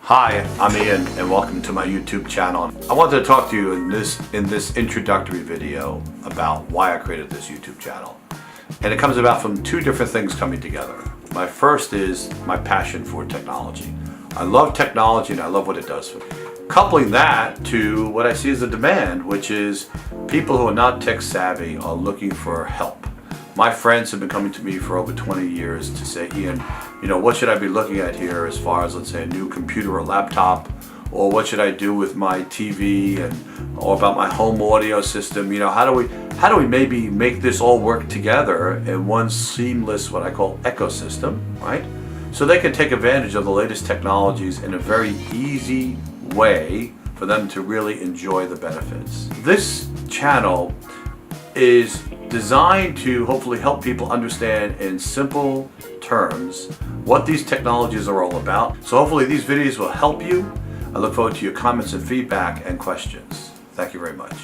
Hi, I'm Ian and welcome to my YouTube channel. I wanted to talk to you in this introductory video about why I created this YouTube channel. And it comes about from two different things coming together. My first is my passion for technology. I love technology and I love what it does for me. Coupling that to what I see as a demand, which is people who are not tech savvy are looking for help. My friends have been coming to me for over 20 years to say, Ian, what should I be looking at here as far as, let's say, a new computer or laptop, or what should I do with my TV, or about my home audio system? How do we maybe make this all work together in one seamless, what I call ecosystem, right? So they can take advantage of the latest technologies in a very easy way for them to really enjoy the benefits. This channel is designed to hopefully help people understand in simple terms what these technologies are all about. So hopefully these videos will help you. I look forward to your comments and feedback and questions. Thank you very much.